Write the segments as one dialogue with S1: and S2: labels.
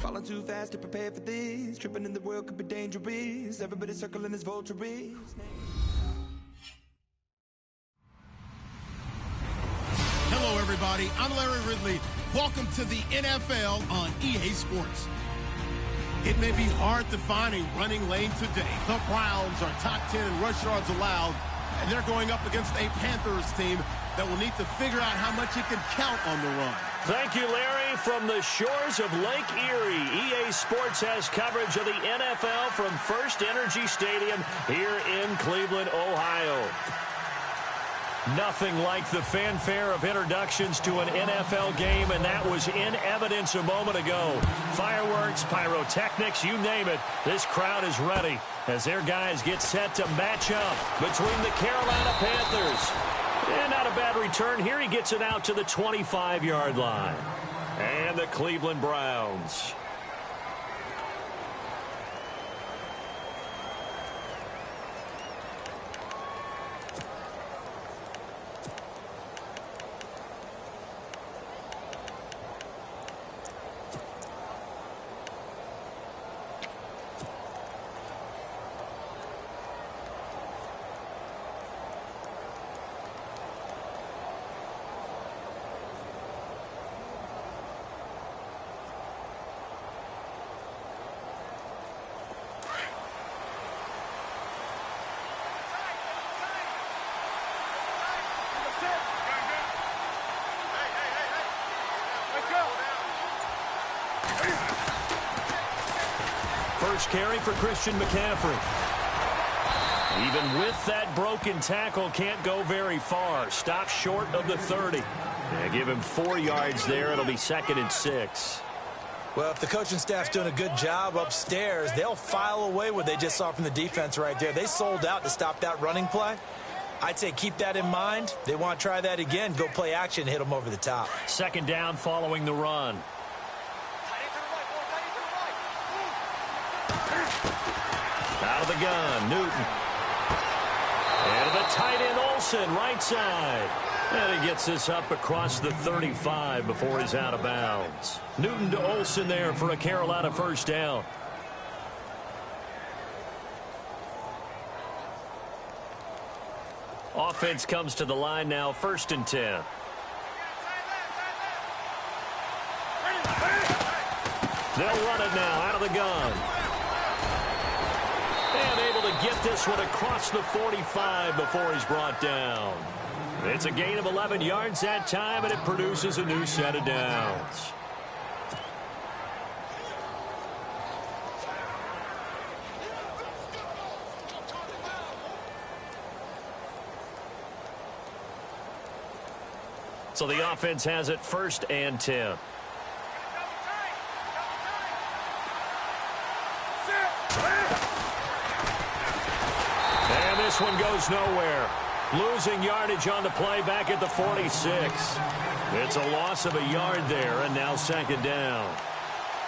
S1: Falling too fast to prepare for this. Tripping in the world could be dangerous. Everybody circling his vultures.
S2: Hello, everybody. I'm Larry Ridley. Welcome to the NFL on EA Sports. It may be hard to find a running lane today. The Browns are top 10 in rush yards allowed, and they're going up against a Panthers team that will need to figure out how much it can count on the run.
S3: Thank you, Larry. From the shores of Lake Erie, EA Sports has coverage of the NFL from First Energy Stadium here in Cleveland, Ohio. Nothing like the fanfare of introductions to an NFL game, and that was in evidence a moment ago. Fireworks, pyrotechnics, you name it. This crowd is ready as their guys get set to match up between the Carolina Panthers. And not a bad return here. He gets it out to the 25-yard line. And the Cleveland Browns. First carry for Christian McCaffrey. Even with that broken tackle, can't go very far. Stops short of the 30. Yeah, give him 4 yards there. It'll be 2nd and 6.
S4: Well, if the coaching staff's doing a good job upstairs, they'll file away what they just saw from the defense right there. They sold out to stop that running play. I'd say keep that in mind. They want to try that again. Go play action, hit them over the top.
S3: 2nd down following the run. Out of the gun, Newton. And the tight end, Olsen, right side. And he gets this up across the 35 before he's out of bounds. Newton to Olsen there for a Carolina first down. Offense comes to the line now, 1st and 10. They'll run it now out of the gun. And able to get this one across the 45 before he's brought down. It's a gain of 11 yards that time, and it produces a new set of downs. So the offense has it 1st and 10. And this one goes nowhere. Losing yardage on the play back at the 46. It's a loss of a yard there, and now 2nd down.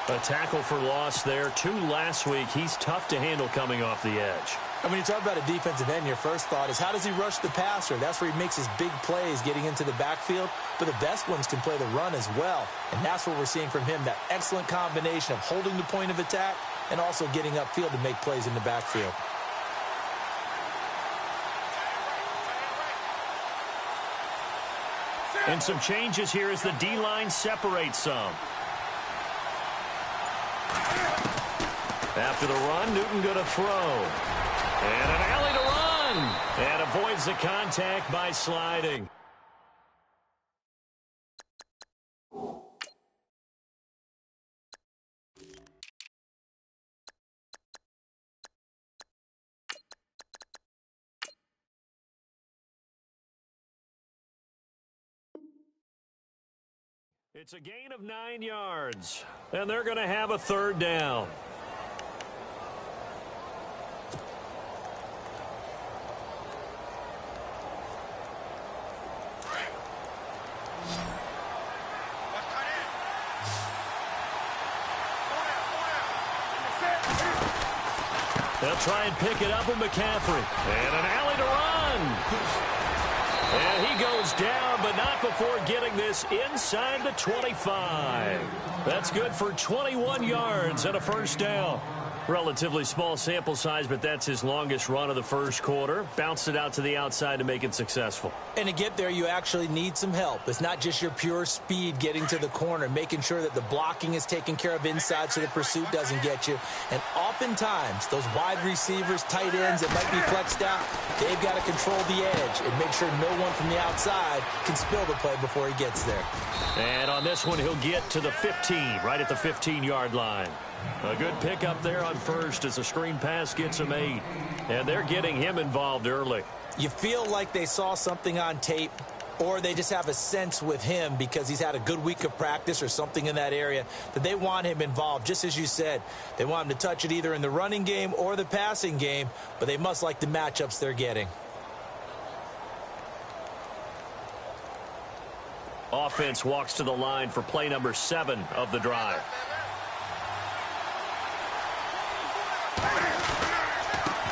S3: A tackle for loss there. 2 last week. He's tough to handle coming off the edge.
S4: And when you talk about a defensive end, your first thought is how does he rush the passer? That's where he makes his big plays getting into the backfield. But the best ones can play the run as well. And that's what we're seeing from him, that excellent combination of holding the point of attack and also getting upfield to make plays in the backfield.
S3: And some changes here as the D-line separates some. After the run, Newton going to throw. And an alley to run. And avoids the contact by sliding. It's a gain of 9 yards, and they're going to have a 3rd down. They'll try and pick it up with McCaffrey. And an alley to run. And he goes down, but not before getting this inside the 25. That's good for 21 yards and a first down. Relatively small sample size, but that's his longest run of the first quarter. Bounced it out to the outside to make it successful.
S4: And to get there, you actually need some help. It's not just your pure speed getting to the corner, making sure that the blocking is taken care of inside so the pursuit doesn't get you. And oftentimes, those wide receivers, tight ends that might be flexed out, they've got to control the edge and make sure no one from the outside can spill the play before he gets there.
S3: And on this one, he'll get to the 15, right at the 15-yard line. A good pickup there on first as the screen pass gets him 8. And they're getting him involved early.
S4: You feel like they saw something on tape, or they just have a sense with him because he's had a good week of practice or something in that area that they want him involved. Just as you said, they want him to touch it either in the running game or the passing game, but they must like the matchups they're getting.
S3: Offense walks to the line for play number 7 of the drive.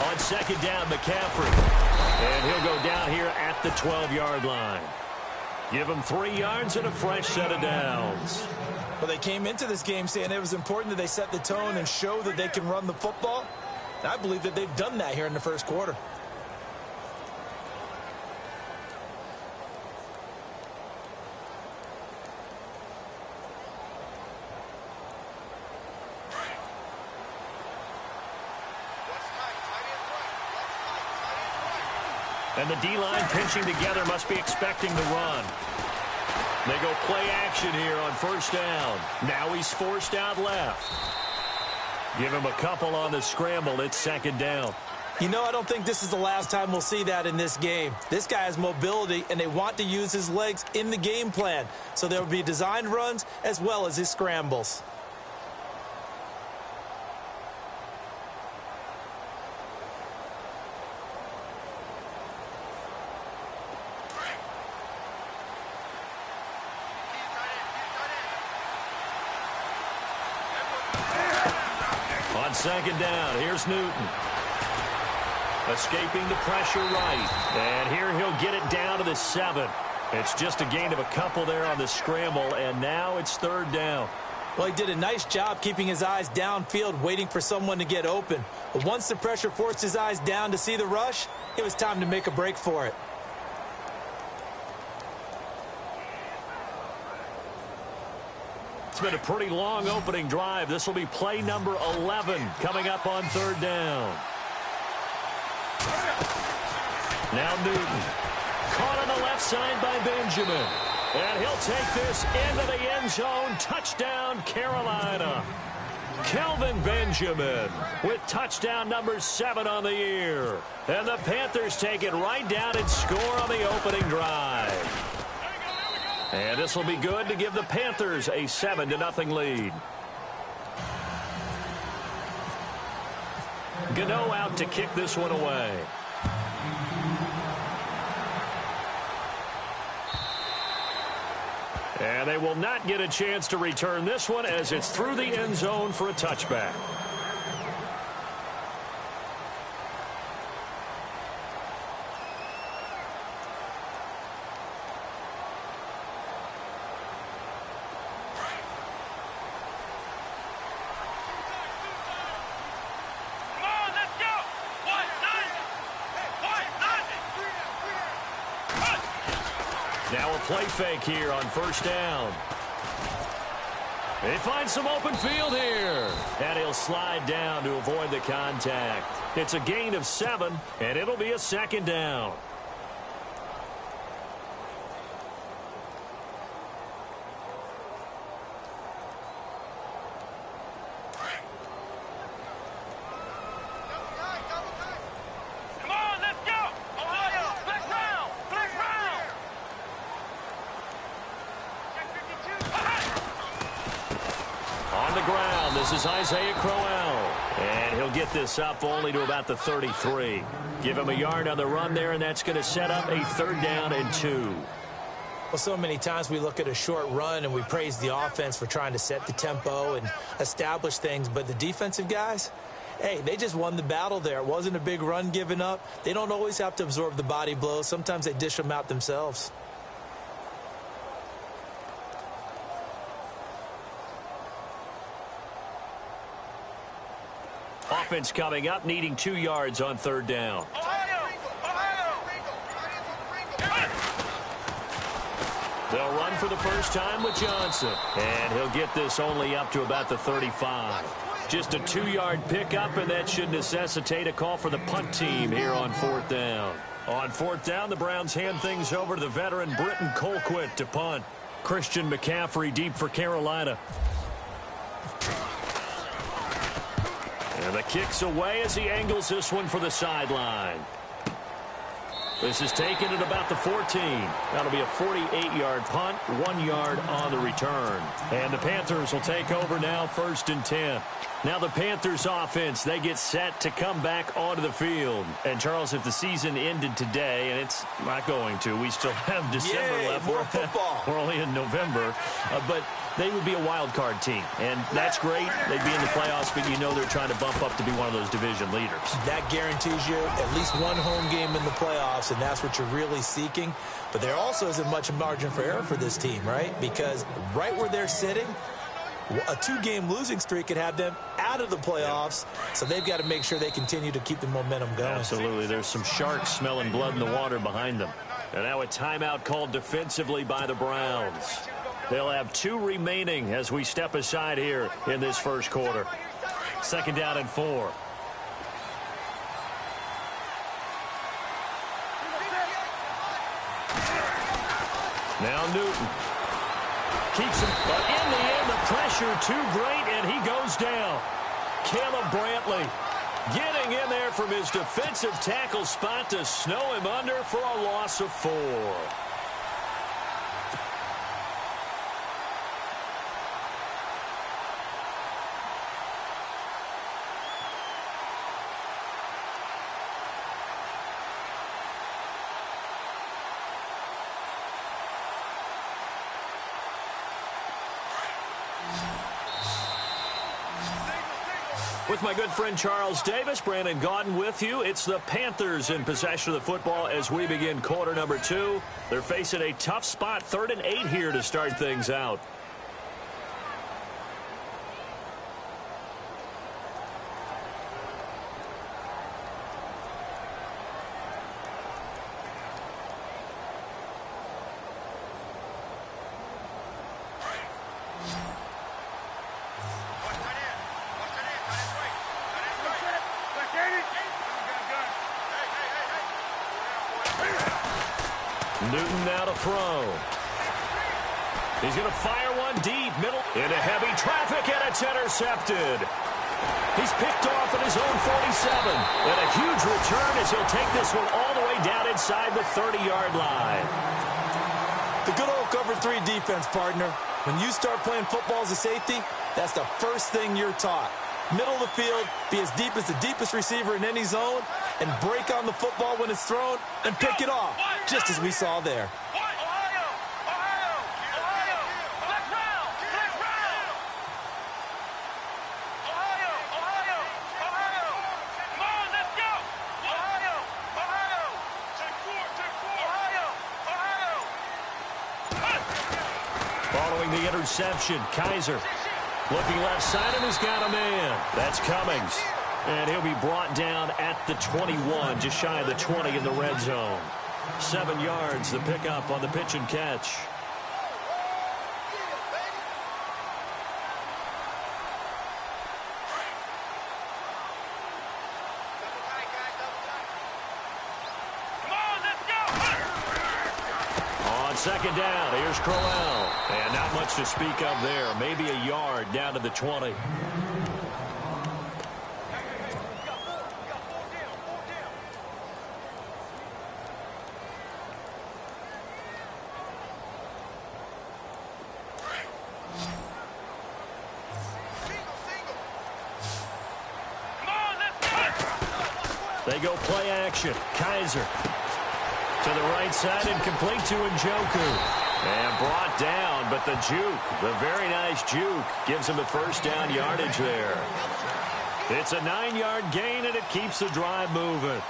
S3: On second down, McCaffrey. And he'll go down here at the 12-yard line. Give him 3 yards and a fresh set of downs.
S4: Well, they came into this game saying it was important that they set the tone and show that they can run the football. And I believe that they've done that here in the first quarter.
S3: And the D-line pinching together must be expecting the run. They go play action here on first down. Now he's forced out left. Give him a couple on the scramble. It's second down.
S4: You know, I don't think this is the last time we'll see that in this game. This guy has mobility, and they want to use his legs in the game plan. So there will be designed runs as well as his scrambles.
S3: Second down, here's Newton. Escaping the pressure right. And here he'll get it down to the 7. It's just a gain of a couple there on the scramble, and now it's third down.
S4: Well, he did a nice job keeping his eyes downfield, waiting for someone to get open. But once the pressure forced his eyes down to see the rush, it was time to make a break for it.
S3: It's been a pretty long opening drive. This will be play number 11 coming up on third down. Now Newton. Caught on the left side by Benjamin. And he'll take this into the end zone. Touchdown, Carolina. Kelvin Benjamin with touchdown number 7 on the year. And the Panthers take it right down and score on the opening drive. And this will be good to give the Panthers a 7-0 lead. Gano out to kick this one away. And they will not get a chance to return this one as it's through the end zone for a touchback. Now a play fake here on first down. They find some open field here. And he'll slide down to avoid the contact. It's a gain of 7, and it'll be a second down. Isaiah Crowell. And he'll get this up only to about the 33. Give him a yard on the run there, and that's going to set up a third down and 2.
S4: Well, so many times we look at a short run and we praise the offense for trying to set the tempo and establish things, but the defensive guys, Hey, they just won the battle there. It wasn't a big run given up. They don't always have to absorb the body blows. Sometimes they dish them out themselves.
S3: Offense coming up, needing 2 yards on 3rd down. They'll run for the first time with Johnson. And he'll get this only up to about the 35. Just a 2-yard pickup, and that should necessitate a call for the punt team here on 4th down. On 4th down, the Browns hand things over to the veteran Britton Colquitt to punt. Christian McCaffrey deep for Carolina. And the kick's away as he angles this one for the sideline. This is taken at about the 14. That'll be a 48-yard punt, 1 yard on the return. And the Panthers will take over now, 1st and 10. Now the Panthers offense, they get set to come back onto the field. And Charles, if the season ended today, and it's not going to, we still have December left.
S4: More football.
S3: We're only in November. But they would be a wild card team. And that's great. They'd be in the playoffs, but you know they're trying to bump up to be one of those division leaders. That
S4: guarantees you at least one home game in the playoffs, and that's what you're really seeking. But there also isn't much margin for error for this team, right? Because right where they're sitting, a 2-game losing streak could have them out of the playoffs, so they've got to make sure they continue to keep the momentum going.
S3: Absolutely. There's some sharks smelling blood in the water behind them. And now a timeout called defensively by the Browns. They'll have 2 remaining as we step aside here in this first quarter. 2nd down and 4. Now Newton keeps him, but in the end, the pressure too great, and he goes down. Caleb Brantley getting in there from his defensive tackle spot to snow him under for a loss of 4. With my good friend Charles Davis, Brandon Gaudin with you. It's the Panthers in possession of the football as we begin quarter number 2. They're facing a tough spot, 3rd and 8 here to start things out. Newton now to throw. He's going to fire one deep, middle, into heavy traffic, and it's intercepted. He's picked off at his own 47. And a huge return as he'll take this one all the way down inside the 30-yard line.
S4: The good old cover 3 defense, partner. When you start playing football as a safety, that's the first thing you're taught. Middle of the field, be as deep as the deepest receiver in any zone, and break on the football when it's thrown and pick it off, just as we saw there.
S3: Following the interception, Kaiser looking left side and has got a man. That's Cummings. And he'll be brought down at the 21, just shy of the 20 in the red zone. 7 yards, the pickup on the pitch and catch. On 2nd down, here's Crowell. And not much to speak of there. Maybe a yard down to the 20. They go play action. Kaiser to the right side and complete to Njoku. And brought down, but the juke, the very nice juke, gives him the first down yardage there. It's a 9-yard gain, and it keeps the drive moving.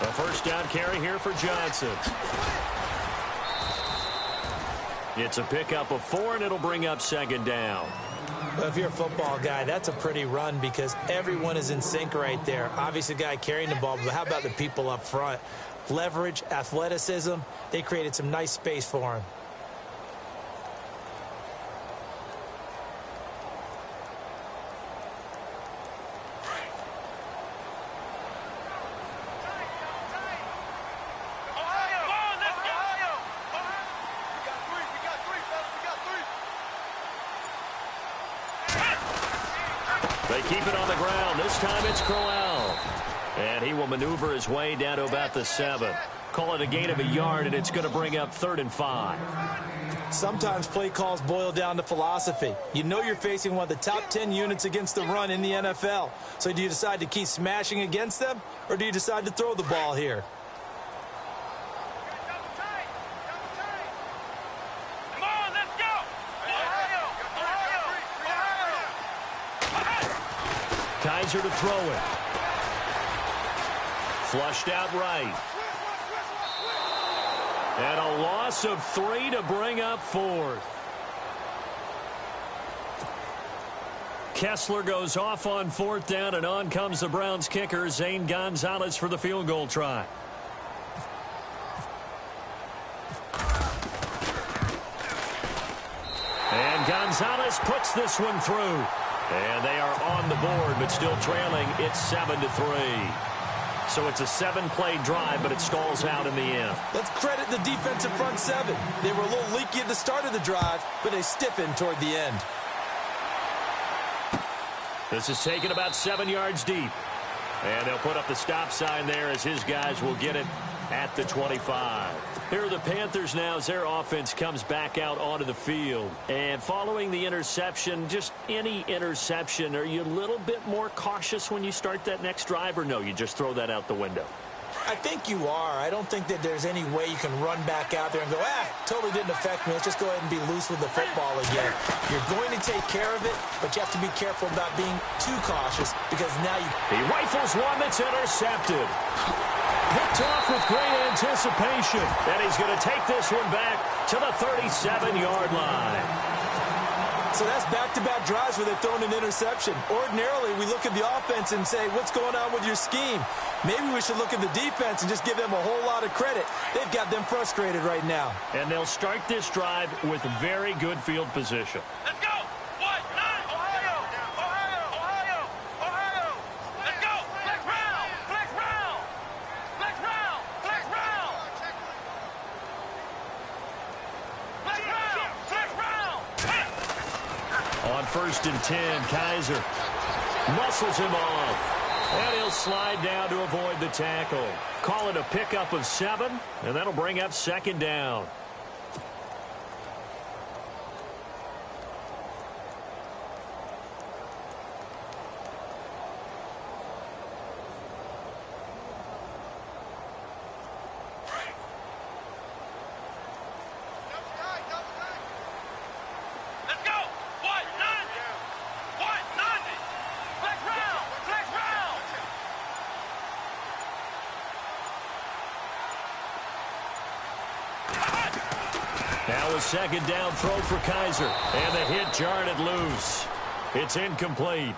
S3: A first down carry here for Johnson. It's a pickup of 4, and it'll bring up second down.
S4: Well, if you're a football guy, that's a pretty run because everyone is in sync right there. Obviously, the guy carrying the ball, but how about the people up front? Leverage, athleticism, they created some nice space for him.
S3: They keep it on the ground. This time it's Crowell. And he will maneuver his way down to about the 7. Call it a gain of a yard, and it's going to bring up 3rd and 5.
S4: Sometimes play calls boil down to philosophy. You know you're facing one of the top 10 units against the run in the NFL. So do you decide to keep smashing against them, or do you decide to throw the ball here?
S3: Kizer to throw it. Flushed out right. And a loss of 3 to bring up 4th. Kessler goes off on 4th down, and on comes the Browns kicker, Zane Gonzalez, for the field goal try. And Gonzalez puts this one through. And they are on the board, but still trailing. It's 7-3. So it's a 7-play drive, but it stalls out in the end.
S4: Let's credit the defensive front 7. They were a little leaky at the start of the drive, but they stiffened toward the end.
S3: This is taken about 7 yards deep. And they'll put up the stop sign there as his guys will get it at the 25. Here are the Panthers now as their offense comes back out onto the field. And following the interception, just any interception, are you a little bit more cautious when you start that next drive, or no, you just throw that out the window?
S4: I think you are. I don't think that there's any way you can run back out there and go, totally didn't affect me. Let's just go ahead and be loose with the football again. You're going to take care of it, but you have to be careful about being too cautious because now you...
S3: He rifles one that's intercepted. Picked off with great anticipation. And he's going to take this one back to the 37-yard line.
S4: So that's back-to-back drives where they've thrown an interception. Ordinarily, we look at the offense and say, what's going on with your scheme? Maybe we should look at the defense and just give them a whole lot of credit. They've got them frustrated right now.
S3: And they'll start this drive with very good field position.
S5: Let's go! Ohio! Ohio! Ohio! Let's go! Flex round! Flex round! Flex round! Flex round! Flex round! Flex round!
S3: On 1st and 10, Kizer muscles him off. And he'll slide down to avoid the tackle. Call it a pickup of 7, and that'll bring up 2nd down. Now a 2nd down throw for Kizer. And the hit jarred it loose. It's incomplete.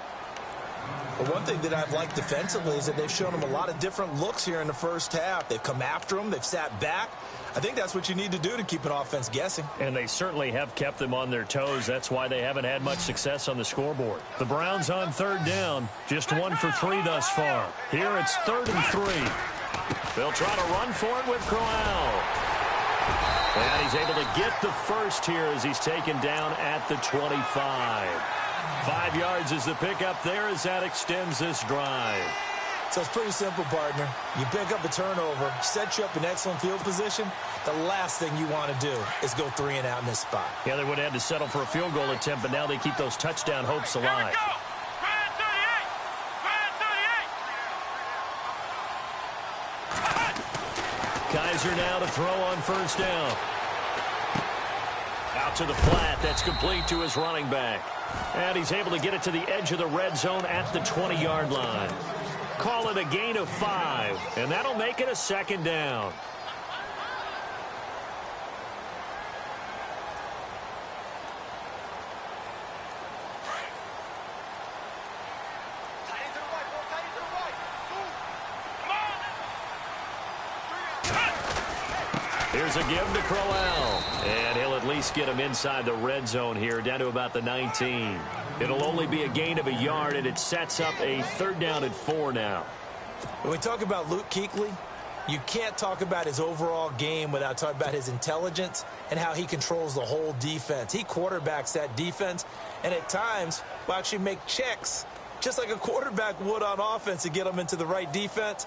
S4: Well, one thing that I've liked defensively is that they've shown them a lot of different looks here in the first half. They've come after them. They've sat back. I think that's what you need to do to keep an offense guessing.
S3: And they certainly have kept them on their toes. That's why they haven't had much success on the scoreboard. The Browns on 3rd down. Just 1 for 3 thus far. Here it's 3rd and 3. They'll try to run for it with Crowell. And he's able to get the first here as he's taken down at the 25. 5 yards is the pickup there as that extends this drive.
S4: So it's pretty simple, partner. You pick up a turnover, set you up in excellent field position. The last thing you want to do is go 3 and out in this spot.
S3: Yeah, they would have had to settle for a field goal attempt, but now they keep those touchdown hopes alive.
S5: Here we go. Grand 38. Grand 38.
S3: Kizer now to throw on first down. Out to the flat. That's complete to his running back. And he's able to get it to the edge of the red zone at the 20-yard line. Call it a gain of 5, and that'll make it a second down. Here's a give to Crowell, and he'll at least get him inside the red zone here, down to about the 19. It'll only be a gain of a yard, and it sets up a 3rd down and 4 now.
S4: When we talk about Luke Kuechly, you can't talk about his overall game without talking about his intelligence and how he controls the whole defense. He quarterbacks that defense, and at times will actually make checks, just like a quarterback would on offense, to get them into the right defense.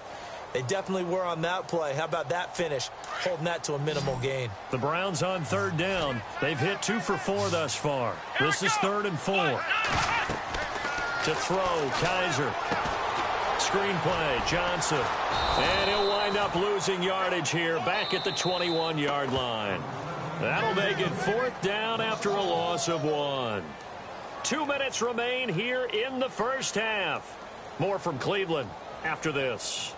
S4: They definitely were on that play. How about that finish, holding that to a minimal gain?
S3: The Browns on 3rd down. They've hit 2 for 4 thus far. This is 3rd and 4. To throw, Kizer. Screen play, Johnson. And he'll wind up losing yardage here back at the 21-yard line. That'll make it 4th down after a loss of 1. 2 minutes remain here in the first half. More from Cleveland after this.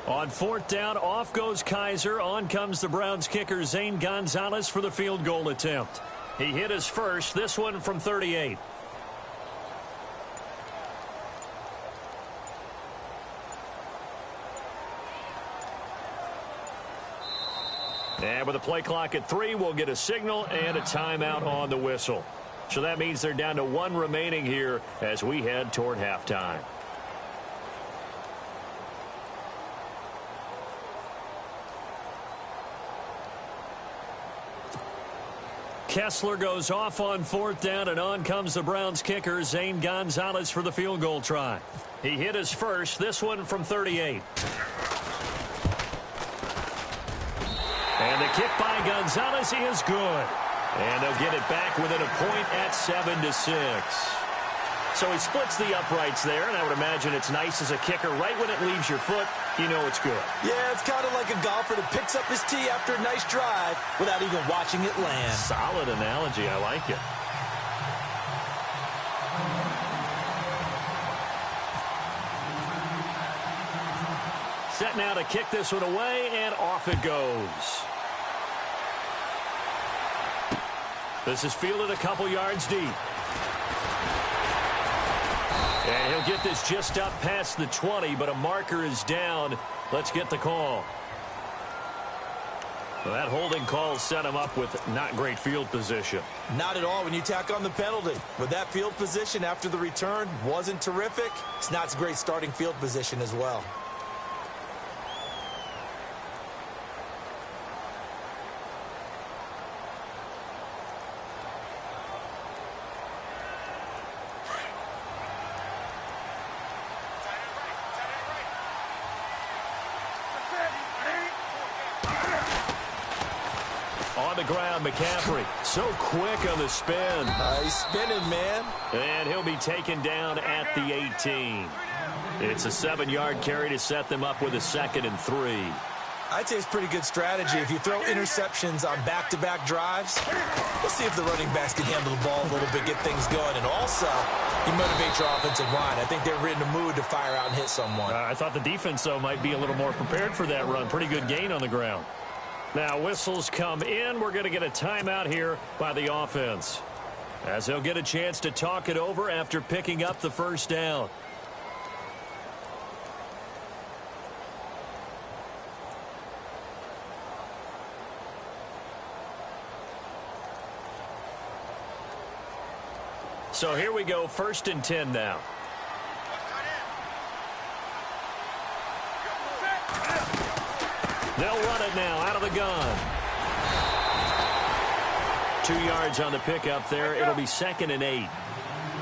S3: On 4th down, off goes Kizer. On comes the Browns kicker, Zane Gonzalez, for the field goal attempt. He hit his first, this one from 38. And with a play clock at 3, we'll get a signal and a timeout on the whistle. So that means they're down to 1 remaining here as we head toward halftime. Kessler goes off on 4th down, and on comes the Browns kicker, Zane Gonzalez, for the field goal try. He hit his first, this one from 38. And the kick by Gonzalez is good. And they'll get it back within a point at 7-6. So he splits the uprights there, and I would imagine it's nice as a kicker. Right when it leaves your foot, you know it's good.
S4: Yeah, it's kind of like a golfer that picks up his tee after a nice drive without even watching it land.
S3: Solid analogy. I like it. Set now to kick this one away, and off it goes. This is fielded a couple yards deep. And he'll get this just up past the 20, but a marker is down. Let's get the call. Well, that holding call set him up with not great field position.
S4: Not at all when you tack on the penalty. With that field position after the return wasn't terrific, it's not a great starting field position as well.
S3: On the ground, McCaffrey. So quick on the spin.
S4: He's spinning, man.
S3: And he'll be taken down at the 18. It's a 7-yard carry to set them up with a 2nd and 3.
S4: I'd say it's pretty good strategy. If you throw interceptions on back-to-back drives, we'll see if the running backs can handle the ball a little bit, get things going. And also, you motivate your offensive line. I think they're in the mood to fire out and hit someone.
S3: I thought the defense, though, might be a little more prepared for that run. Pretty good gain on the ground. Now, whistles come in. We're going to get a timeout here by the offense, as they'll get a chance to talk it over after picking up the first down. So here we go, 1st and 10 now. They'll run it now out of the gun. 2 yards on the pickup there. It'll be 2nd and 8.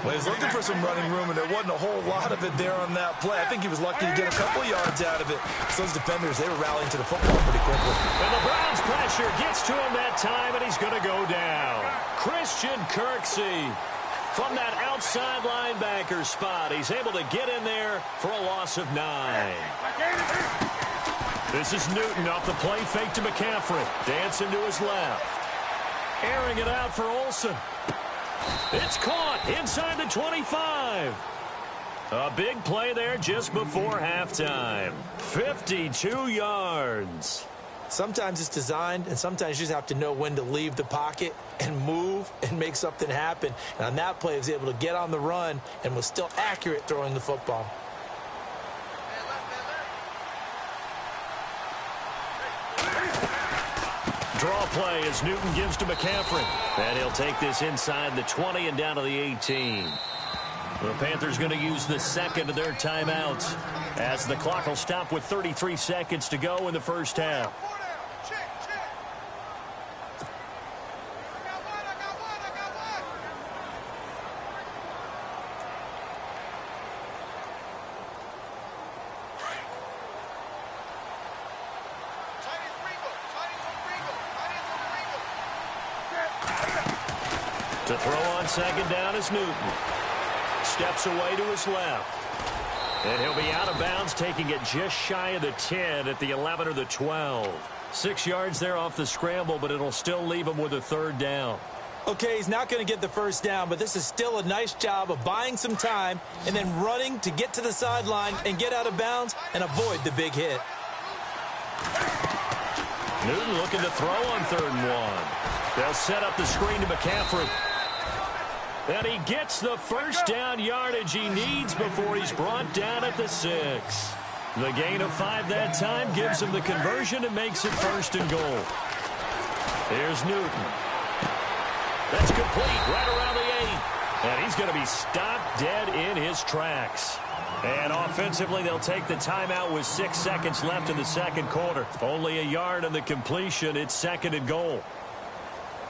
S4: Well, he was looking for some running room, and there wasn't a whole lot of it there on that play. I think he was lucky to get a couple yards out of it. So those defenders, they were rallying to the football pretty quickly.
S3: And the Browns pressure gets to him that time, and he's going to go down. Christian Kirksey from that outside linebacker spot. He's able to get in there for a loss of 9. This is Newton off the play fake to McCaffrey. Dancing to his left. Airing it out for Olsen. It's caught inside the 25. A big play there just before halftime. 52 yards.
S4: Sometimes it's designed, and sometimes you just have to know when to leave the pocket and move and make something happen. And on that play, he was able to get on the run and was still accurate throwing the football.
S3: Draw play as Newton gives to McCaffrey. And he'll take this inside the 20 and down to the 18. The Panthers going to use the second of their timeouts as the clock will stop with 33 seconds to go in the first half. To throw on second down is Newton. Steps away to his left. And he'll be out of bounds, taking it just shy of the 10 at the 11 or the 12. 6 yards there off the scramble, but it'll still leave him with a 3rd down.
S4: Okay, he's not going to get the first down, but this is still a nice job of buying some time and then running to get to the sideline and get out of bounds and avoid the big hit.
S3: Newton looking to throw on 3rd and 1. They'll set up the screen to McCaffrey. And he gets the first down yardage he needs before he's brought down at the 6. The gain of 5 that time gives him the conversion and makes it 1st and goal. Here's Newton. That's complete right around the 8. And he's going to be stopped dead in his tracks. And offensively, they'll take the timeout with 6 seconds left in the second quarter. Only a yard on the completion. It's 2nd and goal.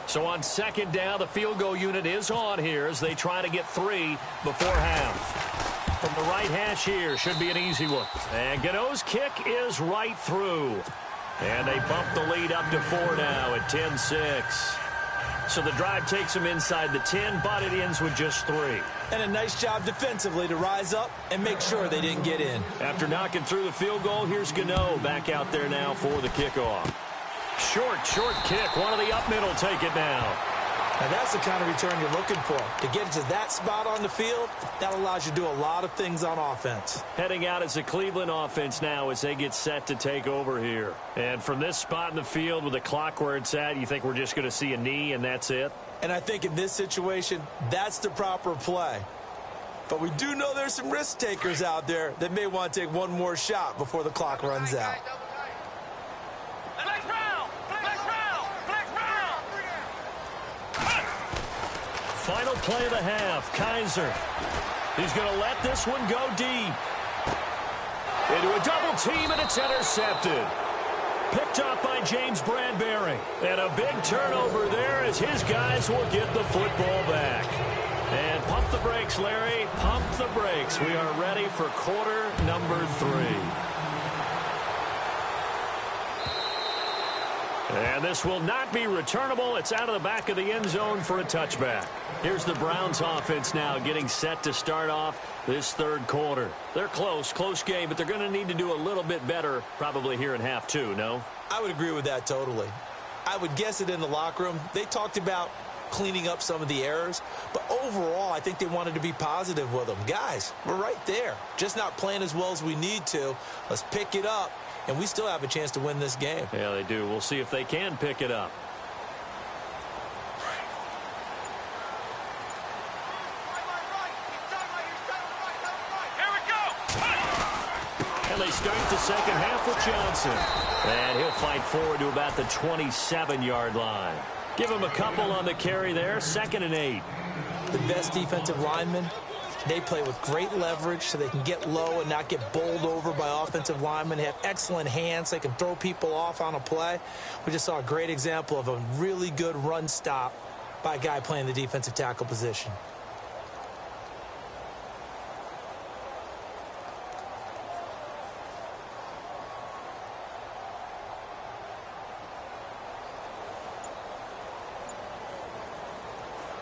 S3: So on 2nd down, the field goal unit is on here as they try to get 3 before half. From the right hash here, should be an easy one. And Gano's kick is right through. And they bump the lead up to 4 now at 10-6. So the drive takes them inside the 10, but it ends with just 3.
S4: And a nice job defensively to rise up and make sure they didn't get in.
S3: After knocking through the field goal, here's Gano back out there now for the kickoff. Short kick. One of the up middle take it now.
S4: Now that's the kind of return you're looking for. To get to that spot on the field, that allows you to do a lot of things on offense.
S3: Heading out as the Cleveland offense now as they get set to take over here. And from this spot in the field with the clock where it's at, you think we're just going to see a knee and that's it?
S4: And I think in this situation, that's the proper play. But we do know there's some risk takers out there that may want to take one more shot before the clock runs out.
S3: Final play of the half, Kaiser. He's going to let this one go deep. Into a double team, and it's intercepted. Picked up by James Bradbury. And a big turnover there as his guys will get the football back. And pump the brakes, Larry. Pump the brakes. We are ready for quarter number 3. And this will not be returnable. It's out of the back of the end zone for a touchback. Here's the Browns offense now getting set to start off this 3rd quarter. They're close game, but they're going to need to do a little bit better probably here in half 2, no?
S4: I would agree with that totally. I would guess it in the locker room. They talked about cleaning up some of the errors, but overall I think they wanted to be positive with them. Guys, we're right there. Just not playing as well as we need to. Let's pick it up. And we still have a chance to win this game.
S3: Yeah, they do. We'll see if they can pick it up.
S5: Here we go.
S3: And they start the second half with Johnson. And he'll fight forward to about the 27-yard line. Give him a couple on the carry there. 2nd and 8.
S4: The best defensive lineman They play with great leverage so they can get low and not get bowled over by offensive linemen. They have excellent hands. They can throw people off on a play. We just saw a great example of a really good run stop by a guy playing the defensive tackle position.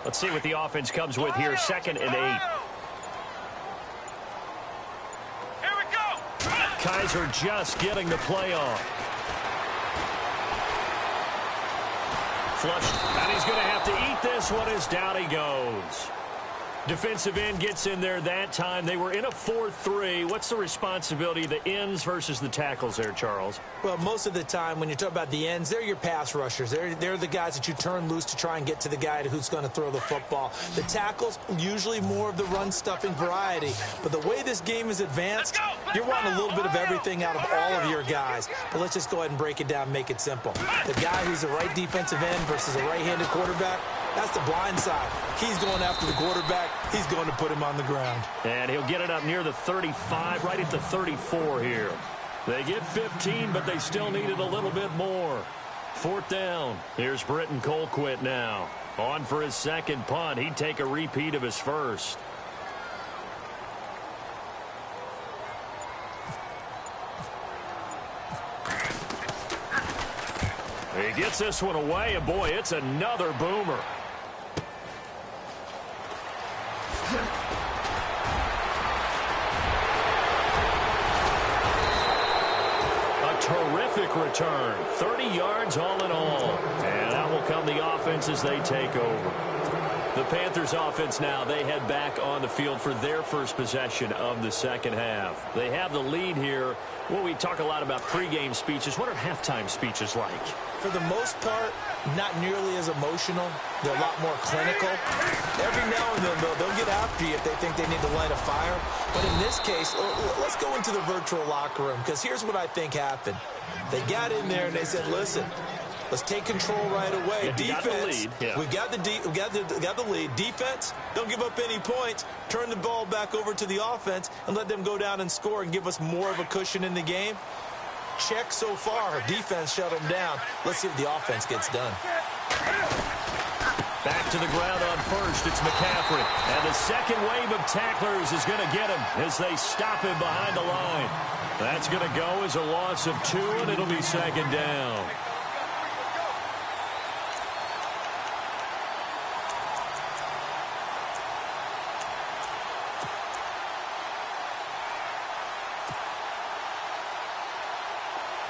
S3: Let's see what the offense comes with here. 2nd and 8.
S5: Here we go.
S3: Kaiser just getting the play on. Flushed, and he's going to have to eat this one as down he goes. Defensive end gets in there that time. They were in a 4-3. What's the responsibility of the ends versus the tackles there, Charles?
S4: Well, most of the time when you talk about the ends, they're your pass rushers. They're the guys that you turn loose to try and get to the guy who's going to throw the football. The tackles, usually more of the run-stuffing variety. But the way this game is advanced, you're wanting a little bit of everything out of all of your guys. But let's just go ahead and break it down and make it simple. The guy who's the right defensive end versus a right-handed quarterback, that's the blind side. He's going after the quarterback. He's going to put him on the ground.
S3: And he'll get it up near the 35, right at the 34 here. They get 15, but they still needed a little bit more. 4th down. Here's Britton Colquitt now. On for his 2nd punt. He'd take a repeat of his first. He gets this one away, and boy, it's another boomer. A terrific return. 30 yards all in all. And out will come the offense as they take over. The Panthers offense now, they head back on the field for their first possession of the 2nd half. They have the lead here. Well, we talk a lot about pregame speeches. What are halftime speeches like?
S4: For the most part, not nearly as emotional. They're a lot more clinical. Every now and then, though, they'll get after you if they think they need to light a fire. But in this case, let's go into the virtual locker room, because here's what I think happened. They got in there and they said, listen, let's take control right away. Defense, we got the lead. Defense, don't give up any points. Turn the ball back over to the offense and let them go down and score and give us more of a cushion in the game. Check so far. Defense shut them down. Let's see if the offense gets done.
S3: Back to the ground on first. It's McCaffrey. And the second wave of tacklers is going to get him as they stop him behind the line. That's going to go as a loss of 2, and it'll be 2nd down.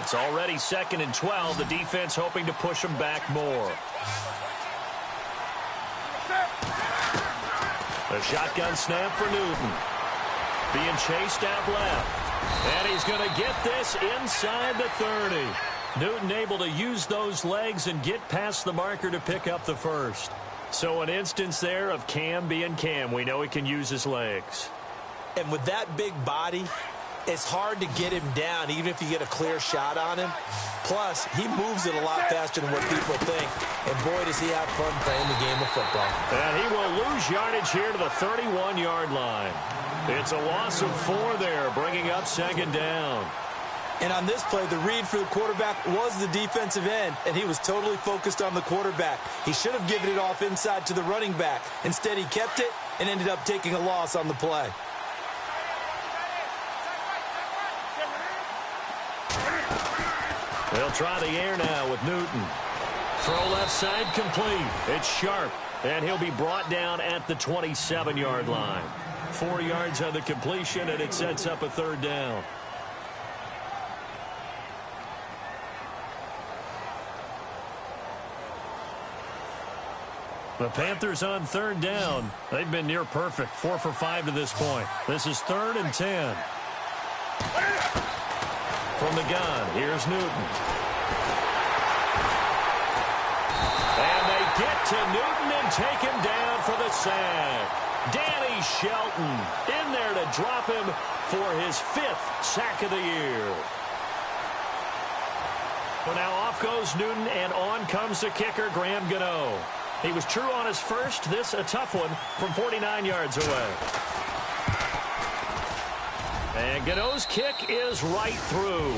S3: It's already 2nd and 12. The defense hoping to push them back more. A shotgun snap for Newton. Being chased out left. And he's going to get this inside the 30. Newton able to use those legs and get past the marker to pick up the first. So an instance there of Cam being Cam. We know he can use his legs.
S4: And with that big body, it's hard to get him down, even if you get a clear shot on him. Plus, he moves it a lot faster than what people think. And boy, does he have fun playing the game of football.
S3: And he will lose yardage here to the 31-yard line. It's a loss of 4 there, bringing up 2nd down.
S4: And on this play, the read for the quarterback was the defensive end, and he was totally focused on the quarterback. He should have given it off inside to the running back. Instead, he kept it and ended up taking a loss on the play.
S3: They'll try the air now with Newton. Throw left side complete. It's Sharp, and he'll be brought down at the 27-yard line. 4 yards on the completion, and it sets up a 3rd down. The Panthers on 3rd down. They've been near perfect. 4 for 5 to this point. This is 3rd and 10. From the gun, here's Newton. And they get to Newton and take him down for the sack. Danny Shelton in there to drop him for his 5th sack of the year. Well, now off goes Newton, and on comes the kicker, Graham Gano. He was true on his first. This a tough one from 49 yards away. And Gano's kick is right through.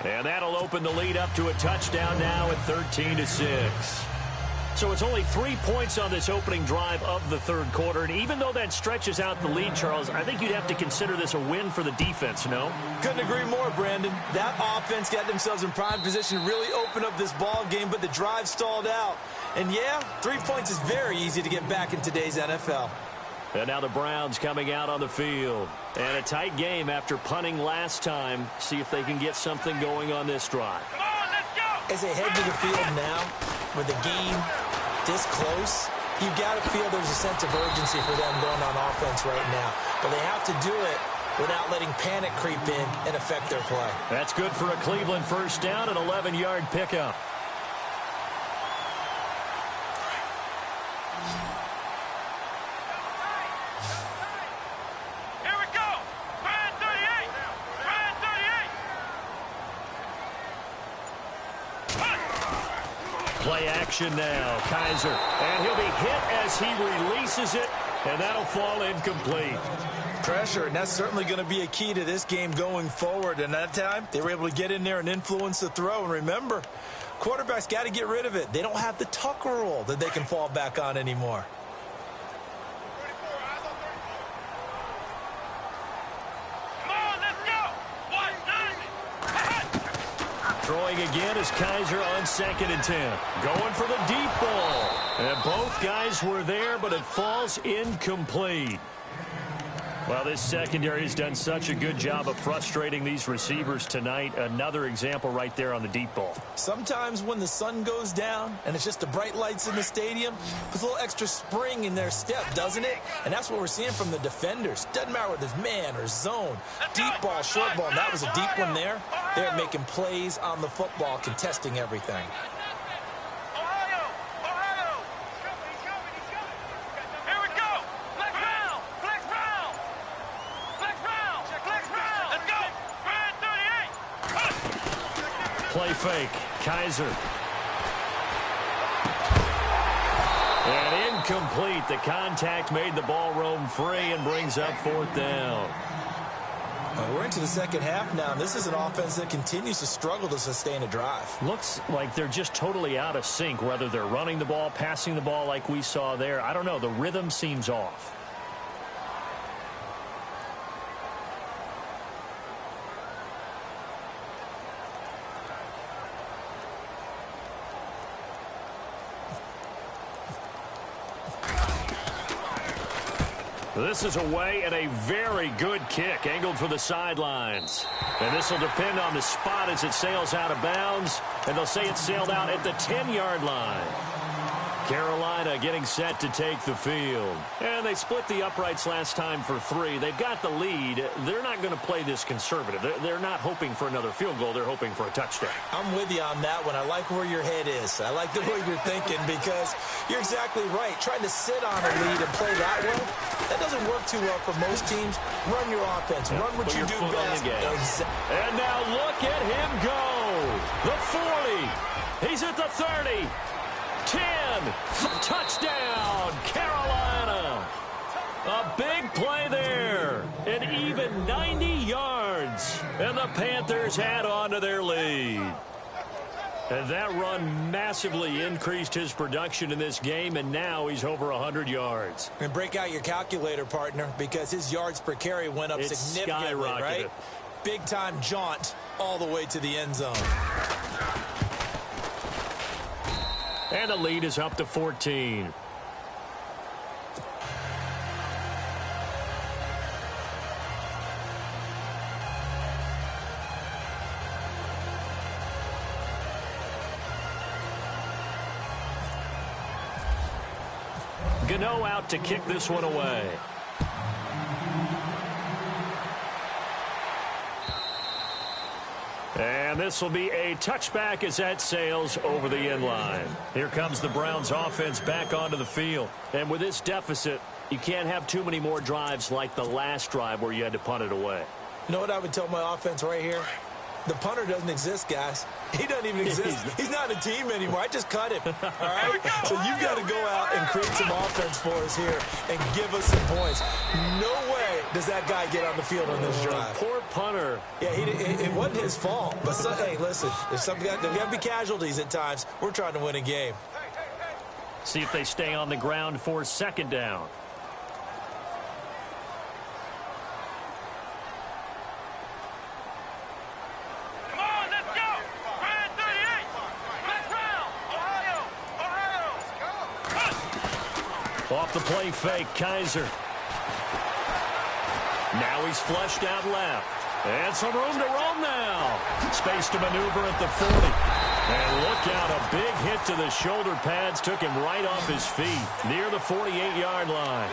S3: And that'll open the lead up to a touchdown now at 13-6. So it's only 3 points on this opening drive of the third quarter. And even though that stretches out the lead, Charles, I think you'd have to consider this a win for the defense, no?
S4: Couldn't agree more, Brandon. That offense got themselves in prime position to really open up this ball game, but the drive stalled out. And, yeah, 3 points is very easy to get back in today's NFL.
S3: And now the Browns coming out on the field. And a tight game after punting last time. See if they can get something going on this drive.
S5: Come on, let's go!
S4: As they head to the field now, with the game this close, you got to feel there's a sense of urgency for them going on offense right now. But they have to do it without letting panic creep in and affect their play.
S3: That's good for a Cleveland first down, an 11-yard pickup.
S5: Here we go! Brand 38! Brand 38!
S3: Play action now. Kaiser. And he'll be hit as he releases it, and that'll fall incomplete.
S4: Pressure, and that's certainly going to be a key to this game going forward. And that time, they were able to get in there and influence the throw. And remember, quarterbacks got to get rid of it. They don't have the Tucker rule that they can fall back on anymore.
S5: Come on, let's go! 1-9!
S3: Throwing again is Kaiser on 2nd and 10. Going for the deep ball. And both guys were there, but it falls incomplete. Well, this secondary has done such a good job of frustrating these receivers tonight. Another example right there on the deep ball.
S4: Sometimes when the sun goes down and it's just the bright lights in the stadium, puts a little extra spring in their step, doesn't it? And that's what we're seeing from the defenders. Doesn't matter whether it's man or zone. Deep ball, short ball, and that was a deep one there. They're making plays on the football, contesting everything.
S5: Ohio! Ohio! Here we go! Flex round! Flex round! Flex round! Flex round! Let's go! Brand 38!
S3: Play fake. Kaiser. And incomplete. The contact made the ball roam free and brings up 4th down.
S4: We're into the second half now, and this is an offense that continues to struggle to sustain a drive.
S3: Looks like they're just totally out of sync, whether they're running the ball, passing the ball like we saw there. I don't know. The rhythm seems off. This is away and a very good kick, angled for the sidelines. And this will depend on the spot as it sails out of bounds. And they'll say it sailed out at the 10-yard line. Carolina getting set to take the field. And they split the uprights last time for 3. They've got the lead. They're not going to play this conservative. They're not hoping for another field goal. They're hoping for a touchdown.
S4: I'm with you on that one. I like where your head is. I like the way you're thinking because you're exactly right. Trying to sit on a lead and play that way, that doesn't work too well for most teams. Run your offense. Run what you do best.
S3: And now look at him go. The 40. He's at the 30. 10. Touchdown, Carolina. A big play there. An even 90 yards. And the Panthers add on to their lead. And that run massively increased his production in this game, and now he's over 100 yards.
S4: And break out your calculator, partner, because his yards per carry went up significantly, right? Big-time jaunt all the way to the end zone.
S3: And the lead is up to 14. Gano out to kick this one away. And this will be a touchback as that sails over the end line. Here comes the Browns offense back onto the field. And with this deficit, you can't have too many more drives like the last drive where you had to punt it away.
S4: You know what I would tell my offense right here? The punter doesn't exist, guys. He doesn't even exist. He's not a team anymore. I just cut him, all right? So you've got to go out and create some offense for us here and give us some points. No way does that guy get on the field on this drive.
S3: Poor punter.
S4: Yeah, it wasn't his fault. But, hey, listen, there's got to be casualties at times. We're trying to win a game.
S3: See if they stay on the ground for second down.
S5: Come on, let's go. Brand 38. Next round. Ohio.
S3: Off the play fake, Kaiser. Now he's flushed out left. And some room to roam now. Space to maneuver at the 40. And look out, a big hit to the shoulder pads took him right off his feet near the 48-yard line.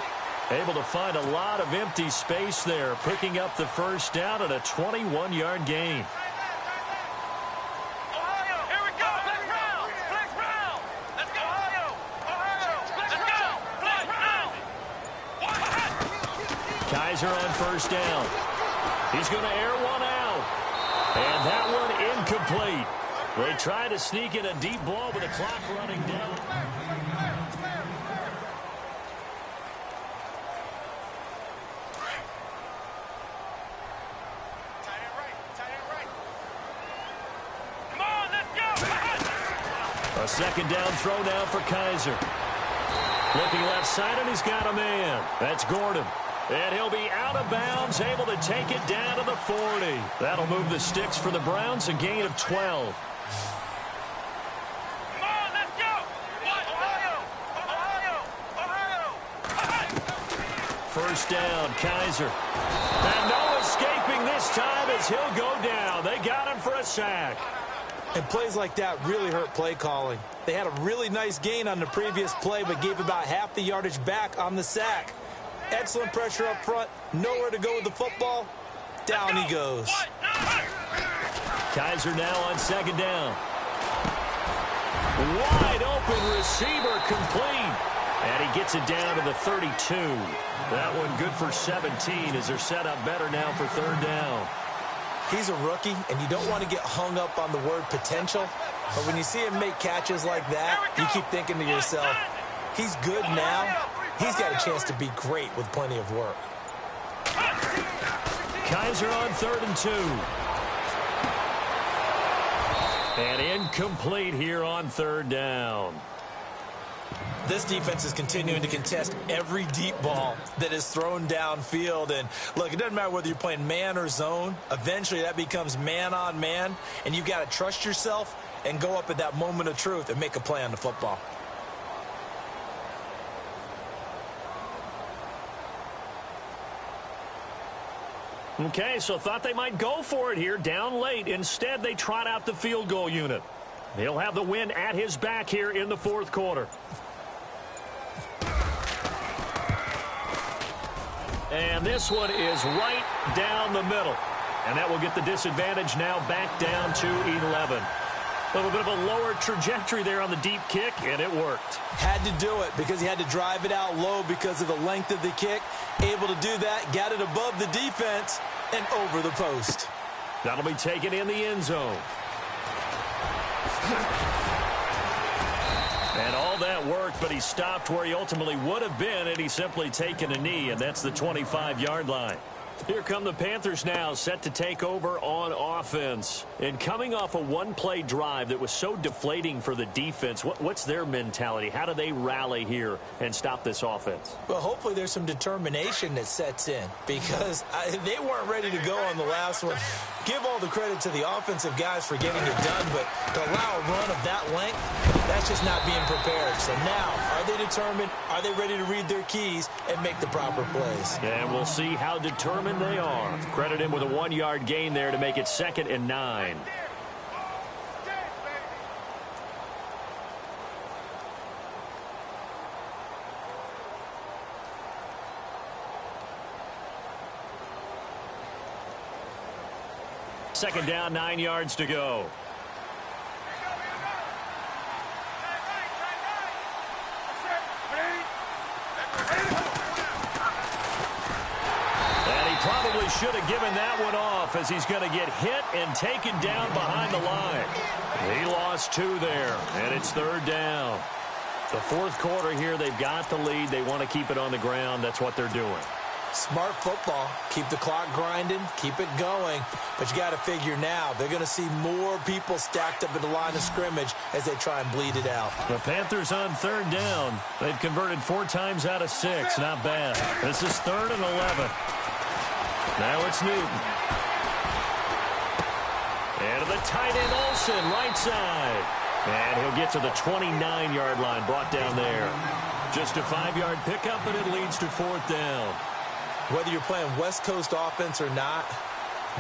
S3: Able to find a lot of empty space there, picking up the first down at a 21-yard gain.
S5: Ohio, here we go. Flex round. Flex round. Let's go. Ohio. Ohio. Let's go. Flex round.
S3: Kaiser on first down. He's going to air one out. And that one incomplete. They try to sneak in a deep ball with the clock running down.
S5: Come on, let's go.
S3: A second down throw now for Kaiser. Looking left side, and he's got a man. That's Gordon. And he'll be out of bounds, able to take it down to the 40. That'll move the sticks for the Browns, a gain of 12.
S5: Come on, let's go. Ohio. Ohio. Ohio.
S3: First down, Kaiser. And no escaping this time as he'll go down. They got him for a sack.
S4: And plays like that really hurt play calling. They had a really nice gain on the previous play, but gave about half the yardage back on the sack. Excellent pressure up front. Nowhere to go with the football. Down he goes.
S3: Kaiser now on second down. Wide open receiver complete. And he gets it down to the 32. That one good for 17 as they're set up better now for third down.
S4: He's a rookie, and you don't want to get hung up on the word potential. But when you see him make catches like that, you keep thinking to yourself, he's good now. He's got a chance to be great with plenty of work.
S3: Kaiser on 3rd and 2. And incomplete here on 3rd down.
S4: This defense is continuing to contest every deep ball that is thrown downfield. And, look, it doesn't matter whether you're playing man or zone. Eventually, that becomes man on man. And you've got to trust yourself and go up at that moment of truth and make a play on the football.
S3: Okay, so thought they might go for it here, down late. Instead, they trot out the field goal unit. He'll have the win at his back here in the 4th quarter. And this one is right down the middle. And that will get the disadvantage now back down to 11. A little bit of a lower trajectory there on the deep kick, and it worked.
S4: Had to do it because he had to drive it out low because of the length of the kick. Able to do that, got it above the defense and over the post.
S3: That'll be taken in the end zone. And all that worked, but he stopped where he ultimately would have been had he simply taken a knee, and that's the 25-yard line. Here come the Panthers now, set to take over on offense. And coming off a one-play drive that was so deflating for the defense, what's their mentality? How do they rally here and stop this offense?
S4: Well, hopefully there's some determination that sets in because they weren't ready to go on the last one. Give all the credit to the offensive guys for getting it done, but to allow a run of that length, that's just not being prepared. So now, are they determined? Are they ready to read their keys and make the proper plays?
S3: And we'll see how determined they are. Credit him with a 1-yard gain there to make it 2nd and 9. Second down, 9 yards to go. should have given that one off as he's going to get hit and taken down behind the line. He lost 2 there, and it's 3rd down. The 4th quarter here, they've got the lead. They want to keep it on the ground. That's what they're doing.
S4: Smart football. Keep the clock grinding. Keep it going. But you got to figure now, they're going to see more people stacked up at the line of scrimmage as they try and bleed it out.
S3: The Panthers on 3rd down. They've converted 4 times out of 6. Not bad. This is 3rd and 11. Now it's Newton. And to the tight end, Olsen, right side. And he'll get to the 29-yard line, brought down there. Just a 5-yard pickup, and it leads to 4th down.
S4: Whether you're playing West Coast offense or not,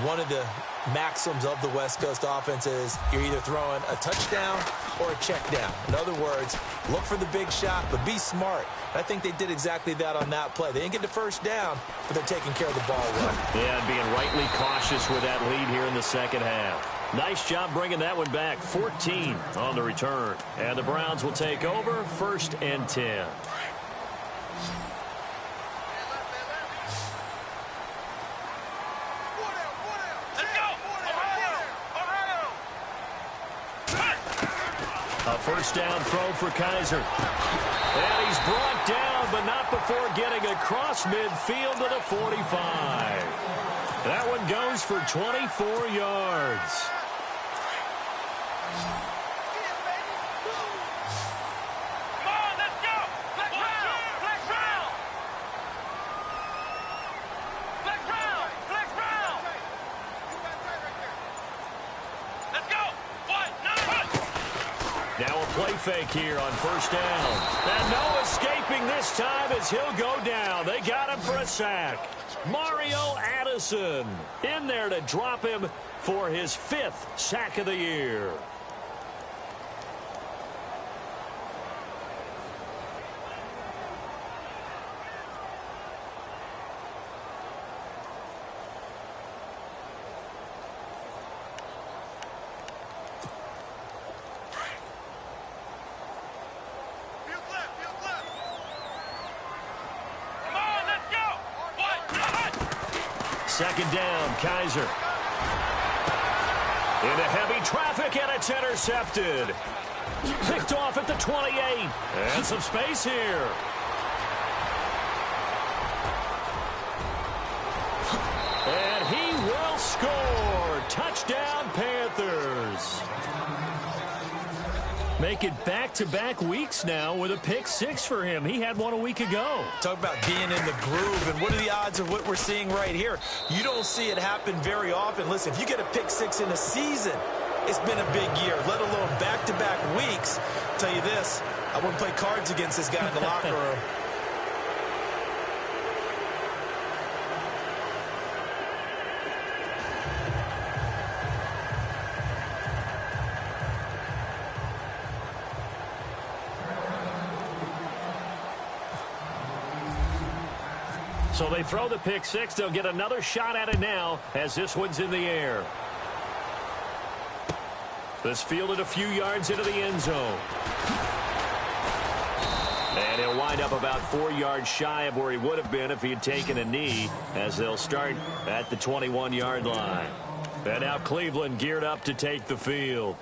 S4: one of the maxims of the West Coast offense is you're either throwing a touchdown or a check down. In other words, look for the big shot, but be smart. I think they did exactly that on that play. They didn't get the first down, but they're taking care of the ball well.
S3: Yeah, and being rightly cautious with that lead here in the second half. Nice job bringing that one back. 14 on the return. And the Browns will take over 1st and 10. A 1st down throw for Kaiser. And he's brought down, but not before getting across midfield to the 45. That one goes for 24 yards.
S5: Come on, let's go! Flex round! Flex round! Flex round! Flex round! Let's go! 1-9!
S3: Now a play fake here on 1st down. And no escaping this time as he'll go down. They got him for a sack. Mario Addison in there to drop him for his 5th sack of the year. Second down, Kaiser. Into heavy traffic, and it's intercepted. Picked off at the 28. And some space here. And he will score. Touchdown, Panthers. Make it back-to-back weeks now with a pick 6 for him. He had one a week ago.
S4: Talk about being in the groove, and what are the odds of what we're seeing right here? You don't see it happen very often. Listen, if you get a pick 6 in a season, it's been a big year, let alone back-to-back weeks. I'll tell you this, I wouldn't play cards against this guy in the locker room.
S3: So they throw the pick 6. They'll get another shot at it now as this one's in the air. This fielded a few yards into the end zone. And he'll wind up about 4 yards shy of where he would have been if he had taken a knee, as they'll start at the 21-yard line. And now Cleveland geared up to take the field.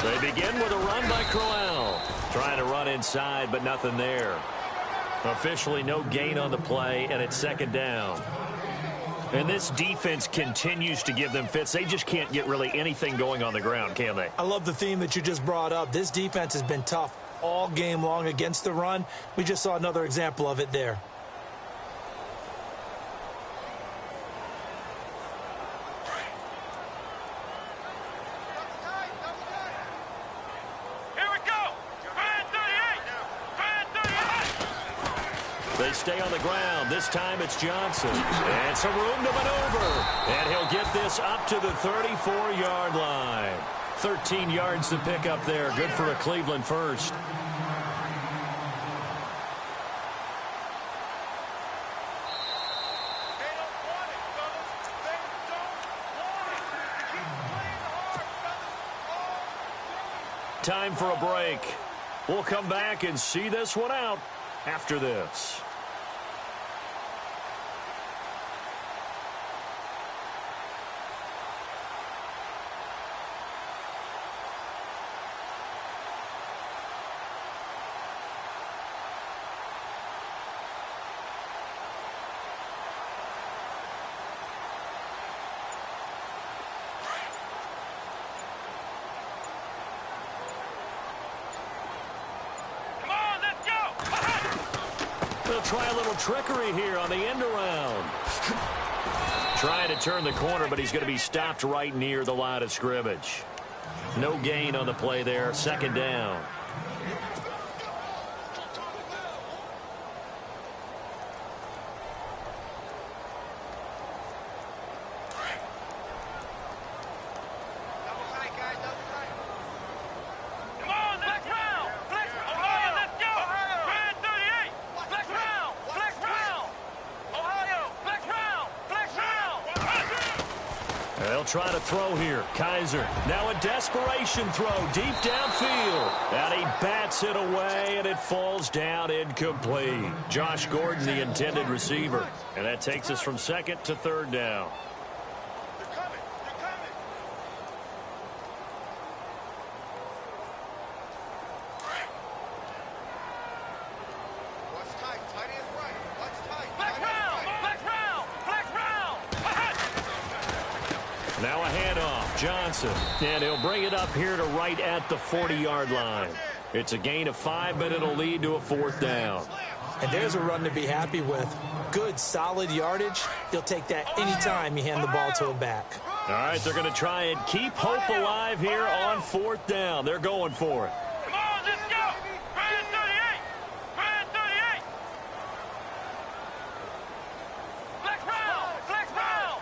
S3: They begin with a run by Crowell. Trying to run inside, but nothing there. Officially no gain on the play, and it's second down. And this defense continues to give them fits. They just can't get really anything going on the ground, can they?
S4: I love the theme that you just brought up. This defense has been tough all game long against the run. We just saw another example of it there.
S3: They stay on the ground. This time it's Johnson. And some room to maneuver. And he'll get this up to the 34-yard line. 13 yards to pick up there. Good for a Cleveland first. Time for a break. We'll come back and see this one out after this. They'll try a little trickery here on the end around. Trying to turn the corner, but he's going to be stopped right near the line of scrimmage. No gain on the play there. Second down. They'll try to throw here. Kaiser. Now a desperation throw deep downfield. And he bats it away, and it falls down incomplete. Josh Gordon, the intended receiver. And that takes us from second to third down. Now a handoff, Johnson, and he'll bring it up here to right at the 40-yard line. It's a gain of 5, but it'll lead to a fourth down.
S4: And there's a run to be happy with. Good, solid yardage. He'll take that anytime you hand the ball to a back.
S3: All right, they're going to try and keep hope alive here on fourth down. They're going for it.
S5: Come on, let's go! Brand 38! Brand 38! Flex round! Flex round!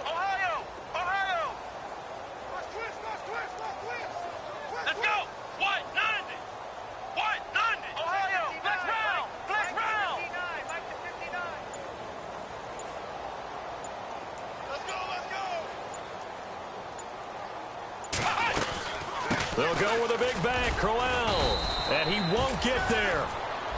S5: Ohio! Ohio! Let's go! White 90! White 90! Ohio! Flex round! Flex round! Let's go! Let's go!
S3: They'll go with a big back, Crowell, and he won't get there.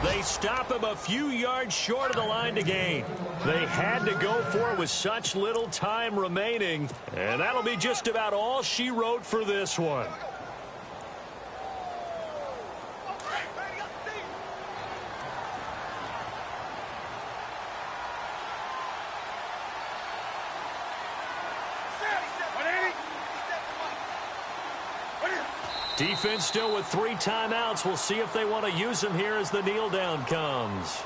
S3: They stop him a few yards short of the line to gain. They had to go for it with such little time remaining, and that'll be just about all she wrote for this one. Defense still with 3 timeouts. We'll see if they want to use them here as the kneel down comes.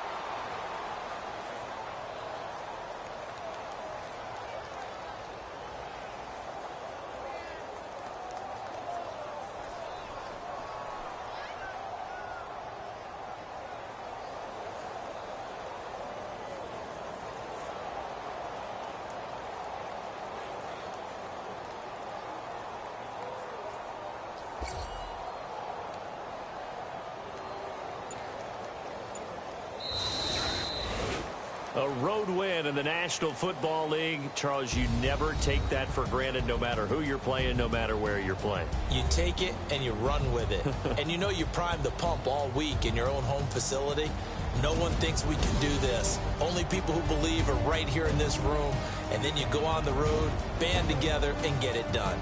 S3: A road win in the National Football League. Charles, you never take that for granted no matter who you're playing, no matter where you're playing.
S4: You take it and you run with it. And you know you primed the pump all week in your own home facility. No one thinks we can do this. Only people who believe are right here in this room. And then you go on the road, band together, and get it done.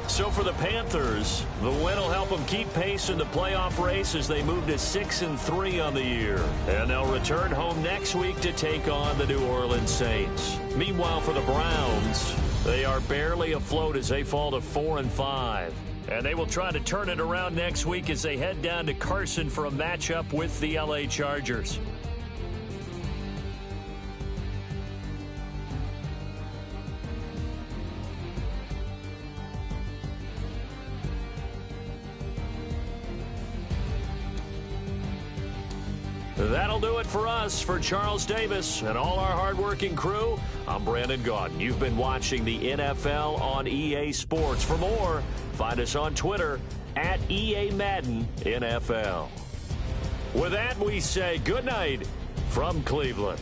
S3: So for the Panthers, the win will help them keep pace in the playoff race as they move to 6-3 on the year. And they'll return home next week to take on the New Orleans Saints. Meanwhile, for the Browns, they are barely afloat as they fall to 4-5. And they will try to turn it around next week as they head down to Carson for a matchup with the LA Chargers. That'll do it for us. For Charles Davis and all our hardworking crew, I'm Brandon Gaudin. You've been watching the NFL on EA Sports. For more, find us on Twitter at EA Madden NFL. With that, we say good night from Cleveland.